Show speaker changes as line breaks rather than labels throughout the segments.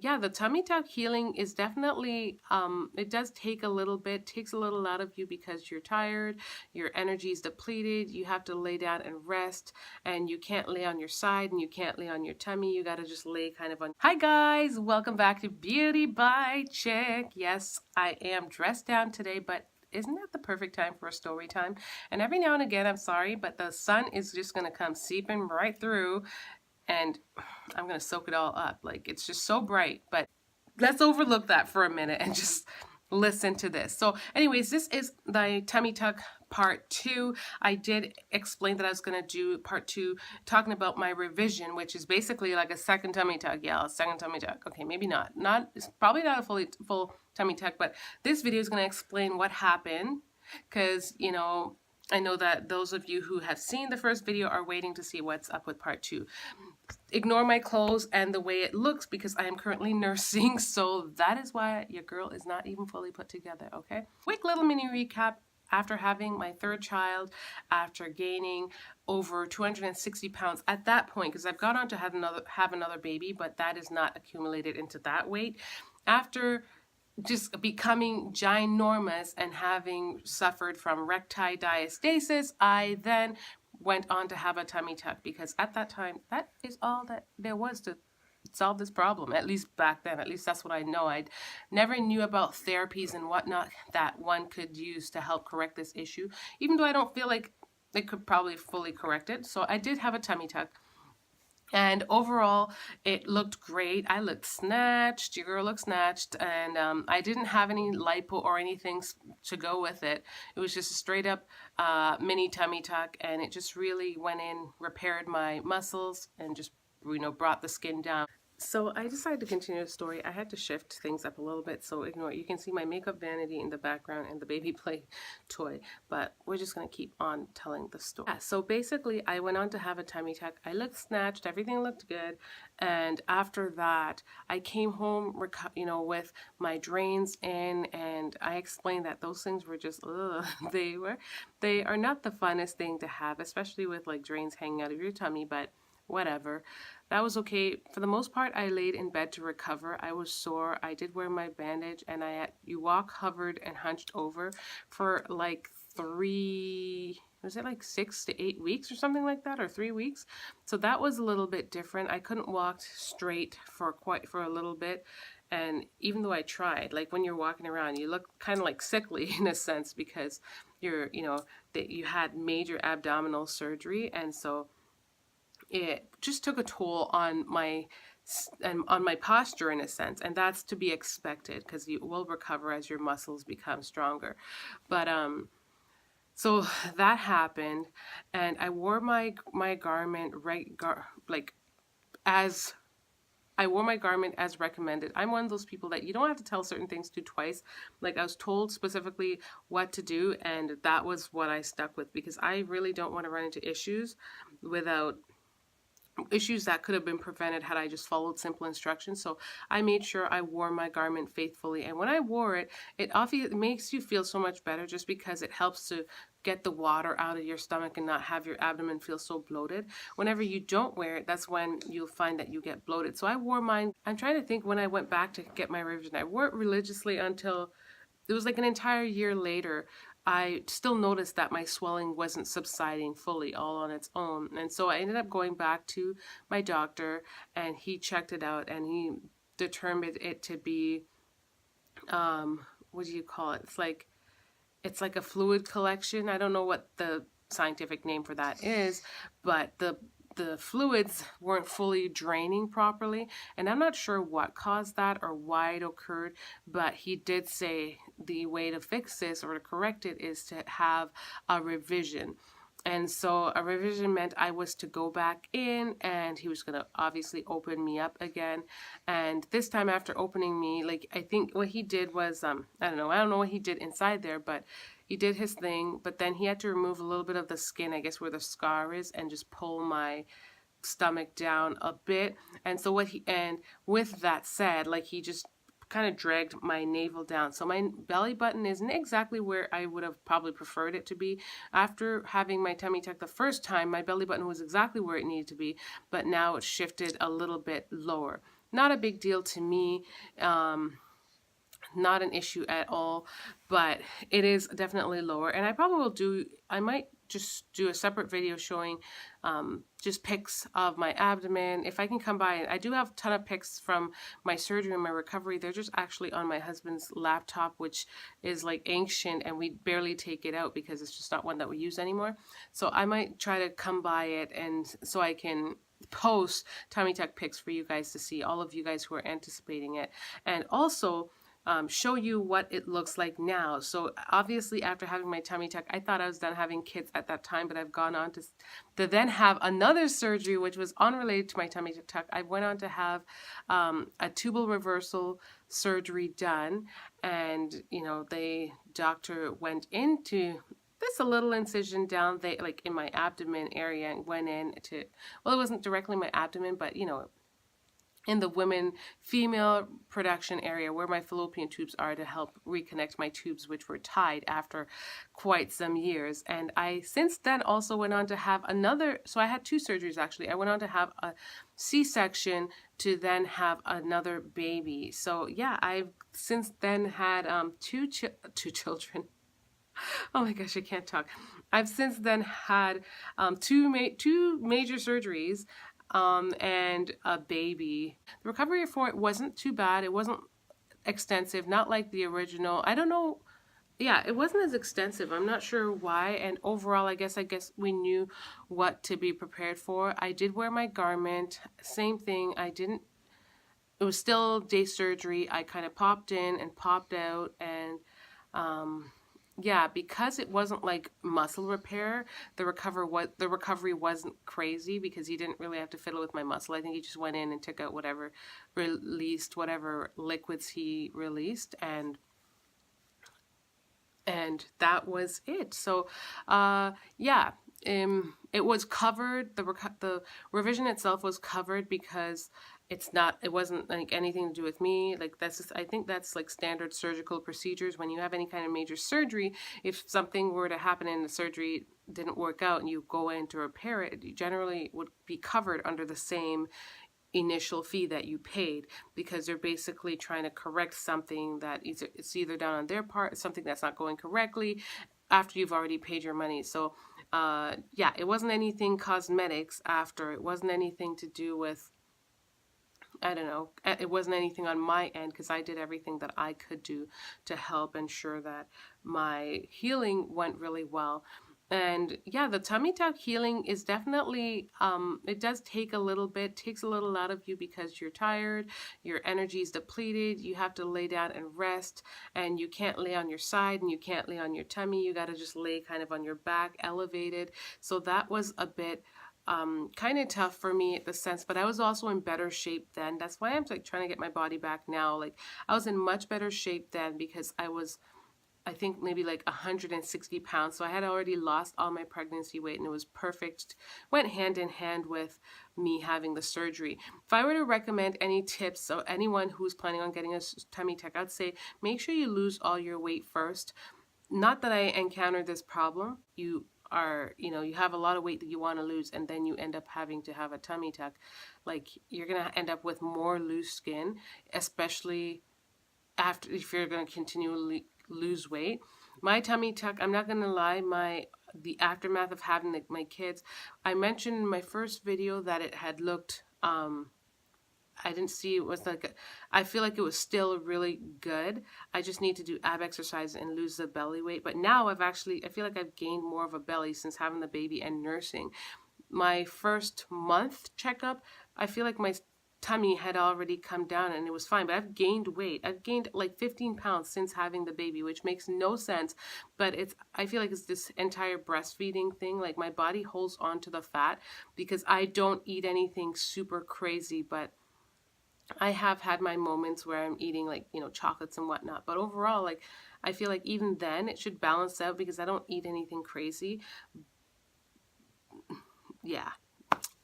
Yeah, the tummy tuck healing is definitely it does take a little bit, takes a little out of you because you're tired, your energy is depleted, you have to lay down and rest, and you can't lay on your side and you can't lay on your tummy. You got to just lay kind of on. Hi guys, welcome back to Beauty by Chick. Yes, I am dressed down today, but isn't that the perfect time for a story time? And every now and again, I'm sorry, but the sun is just going to come seeping right through and I'm going to soak it all up. Like, it's just so bright, but let's overlook that for a minute and just listen to this. So anyways, this is the tummy tuck part 2. I did explain that I was going to do part 2 talking about my revision, which is basically like a second tummy tuck. Yeah, a second tummy tuck. Okay, maybe not. It's probably not a full tummy tuck, but this video is going to explain what happened because, you know, I know that those of you who have seen the first video are waiting to see what's up with part 2. Ignore my clothes and the way it looks because I am currently nursing, so that is why your girl is not even fully put together, okay? Quick little mini recap. After having my third child, after gaining over 260 pounds at that point, because I've gone on to have another baby, but that is not accumulated into that weight. After just becoming ginormous and having suffered from recti diastasis, I then went on to have a tummy tuck because at that time, that is all that there was to solve this problem, at least back then. At least that's what I know. I never knew about therapies and whatnot that one could use to help correct this issue, even though I don't feel like it could probably fully correct it. So I did have a tummy tuck. And overall, it looked great. I looked snatched. Your girl looked snatched. And I didn't have any lipo or anything to go with it. It was just a straight up mini tummy tuck. And it just really went in, repaired my muscles, and just, you know, brought the skin down. So I decided to continue the story. I had to shift things up a little bit, so ignore it. You can see my makeup vanity in the background and the baby play toy, but we're just going to keep on telling the story. Yeah, so basically, I went on to have a tummy tuck. I looked snatched. Everything looked good. And after that, I came home, you know, with my drains in, and I explained that those things were just, ugh, they are not the funnest thing to have, especially with like drains hanging out of your tummy, but whatever. That was okay. For the most part, I laid in bed to recover. I was sore. I did wear my bandage, and you walk, hovered, and hunched over for like was it like 6 to 8 weeks or something like that, or 3 weeks? So that was a little bit different. I couldn't walk straight for a little bit. And even though I tried, like when you're walking around, you look kind of like sickly in a sense because you know, that you had major abdominal surgery, and so it just took a toll on my posture in a sense, and that's to be expected because you will recover as your muscles become stronger. But so that happened, and I wore my garment as I wore my garment as recommended. I'm one of those people that you don't have to tell certain things to twice. Like, I was told specifically what to do, and that was what I stuck with because I really don't want to run into issues that could have been prevented had I just followed simple instructions. So I made sure I wore my garment faithfully. And when I wore it, it obviously makes you feel so much better just because it helps to get the water out of your stomach and not have your abdomen feel so bloated. Whenever you don't wear it, that's when you'll find that you get bloated. So I wore mine. I'm trying to think when I went back to get my revision. I wore it religiously until it was like an entire year later. I still noticed that my swelling wasn't subsiding fully all on its own. And so I ended up going back to my doctor, and he checked it out, and he determined it to be, what do you call it? It's like a fluid collection. I don't know what the scientific name for that is, but the fluids weren't fully draining properly, and I'm not sure what caused that or why it occurred, but he did say the way to fix this or to correct it is to have a revision. And so a revision meant I was to go back in, and he was going to obviously open me up again. And this time after opening me, like, I think what he did was, I don't know what he did inside there, but he did his thing. But then he had to remove a little bit of the skin, I guess where the scar is, and just pull my stomach down a bit. And so with that said, like, he just kind of dragged my navel down. So my belly button isn't exactly where I would have probably preferred it to be. After having my tummy tuck the first time, my belly button was exactly where it needed to be, but now it's shifted a little bit lower. not a big deal to me. Not an issue at all, but it is definitely lower. And I probably will do, I might just do a separate video showing just pics of my abdomen. If I can come by, I do have a ton of pics from my surgery and my recovery. They're just actually on my husband's laptop, which is like ancient, and we barely take it out because it's just not one that we use anymore. So I might try to come by it, and so I can post tummy tuck pics for you guys to see, all of you guys who are anticipating it. And also show you what it looks like now. So obviously after having my tummy tuck, I thought I was done having kids at that time, but I've gone on to then have another surgery, which was unrelated to my tummy tuck. I went on to have a tubal reversal surgery done, and you know, the doctor went into this a little incision down there, like in my abdomen area, and went in to, well, it wasn't directly my abdomen, but you know, in the female production area where my fallopian tubes are, to help reconnect my tubes, which were tied after quite some years. And I since then also went on to have another, so I had two surgeries actually. I went on to have a C-section to then have another baby. So yeah, I've since then had two children. Oh my gosh, I can't talk. I've since then had two major surgeries and a baby. The recovery for it wasn't too bad. It wasn't extensive, not like the original. I don't know. Yeah, it wasn't as extensive. I'm not sure why. And overall, I guess we knew what to be prepared for. I did wear my garment. Same thing. It was still day surgery. I kind of popped in and popped out, and yeah, because it wasn't like muscle repair, the recovery wasn't crazy, because he didn't really have to fiddle with my muscle. I think he just went in and took out whatever liquids he released, and that was it. So yeah, it was covered. The revision itself was covered because it wasn't like anything to do with me. Like that's just, I think that's like standard surgical procedures. When you have any kind of major surgery, if something were to happen in the surgery didn't work out and you go in to repair it, you generally would be covered under the same initial fee that you paid, because they're basically trying to correct something that it's either done on their part, something that's not going correctly after you've already paid your money. So yeah, it wasn't anything cosmetics after. It wasn't anything to do with, I don't know, it wasn't anything on my end, because I did everything that I could do to help ensure that my healing went really well. And yeah, the tummy tuck healing is definitely, it does take a little bit, takes a little out of you because you're tired, your energy is depleted, you have to lay down and rest, and you can't lay on your side and you can't lay on your tummy, you got to just lay kind of on your back, elevated. So that was a bit kind of tough for me at the sense, but I was also in better shape then. That's why I'm like trying to get my body back now. Like I was in much better shape then, because I think maybe like 160 pounds. So I had already lost all my pregnancy weight, and it was perfect. Went hand in hand with me having the surgery. If I were to recommend any tips, so anyone who's planning on getting a tummy tuck, I'd say make sure you lose all your weight first. Not that I encountered this problem. You have a lot of weight that you want to lose, and then you end up having to have a tummy tuck. Like you're going to end up with more loose skin, especially if you're going to continually lose weight. My tummy tuck, I'm not going to lie, the aftermath of having my kids, I mentioned in my first video that it had looked, I didn't see it was like, I feel like it was still really good. I just need to do ab exercise and lose the belly weight. But now I feel like I've gained more of a belly since having the baby and nursing. My first month checkup, I feel like my tummy had already come down and it was fine, but I've gained weight. I've gained like 15 pounds since having the baby, which makes no sense, but I feel like it's this entire breastfeeding thing. Like my body holds on to the fat because I don't eat anything super crazy, but I have had my moments where I'm eating like, chocolates and whatnot. But overall, like, I feel like even then it should balance out because I don't eat anything crazy. Yeah.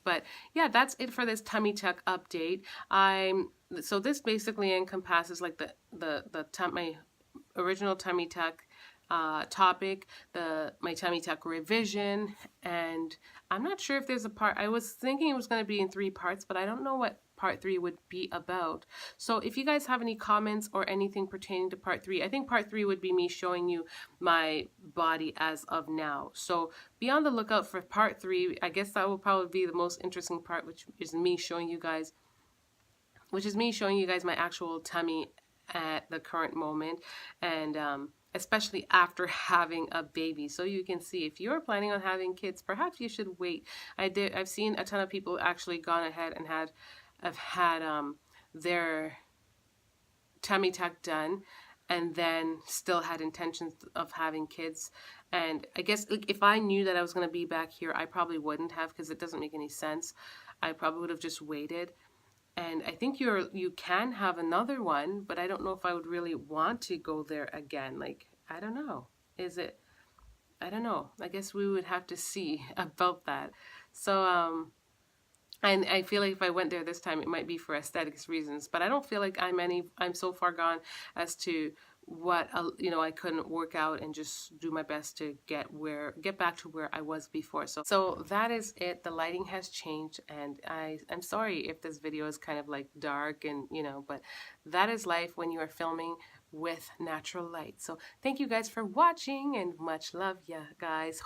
But yeah, that's it for this tummy tuck update. So this basically encompasses like my original tummy tuck topic, my tummy tuck revision, and I'm not sure if there's a part. I was thinking it was going to be in 3 parts, but I don't know what part 3 would be about. So if you guys have any comments or anything pertaining to part 3, I think part 3 would be me showing you my body as of now. So be on the lookout for part 3. I guess that will probably be the most interesting part, which is me showing you guys my actual tummy at the current moment, and especially after having a baby. So you can see, if you're planning on having kids, perhaps you should wait. I've seen a ton of people actually gone ahead and have had their tummy tuck done, and then still had intentions of having kids. And I guess, like, if I knew that I was going to be back here, I probably wouldn't have, because it doesn't make any sense. I probably would have just waited. And I think you can have another one, but I don't know if I would really want to go there again. Like, I don't know. I don't know. I guess we would have to see about that. So, and I feel like if I went there this time, it might be for aesthetics reasons, but I don't feel like I'm so far gone as to what, I couldn't work out and just do my best to get back to where I was before. So that is it. The lighting has changed, and I'm sorry if this video is kind of like dark, and but that is life when you are filming with natural light. So thank you guys for watching, and much love, yeah guys.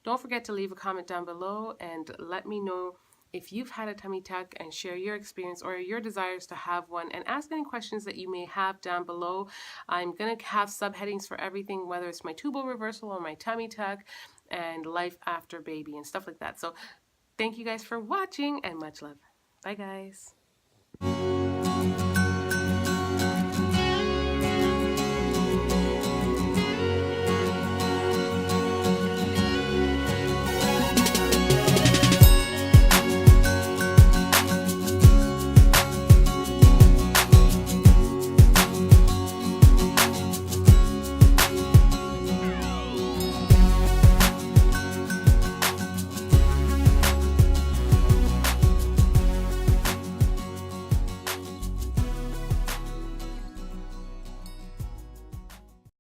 Don't forget to leave a comment down below and let me know if you've had a tummy tuck, and share your experience or your desires to have one, and ask any questions that you may have down below. I'm going to have subheadings for everything, whether it's my tubal reversal or my tummy tuck and life after baby and stuff like that. So thank you guys for watching, and much love. Bye guys.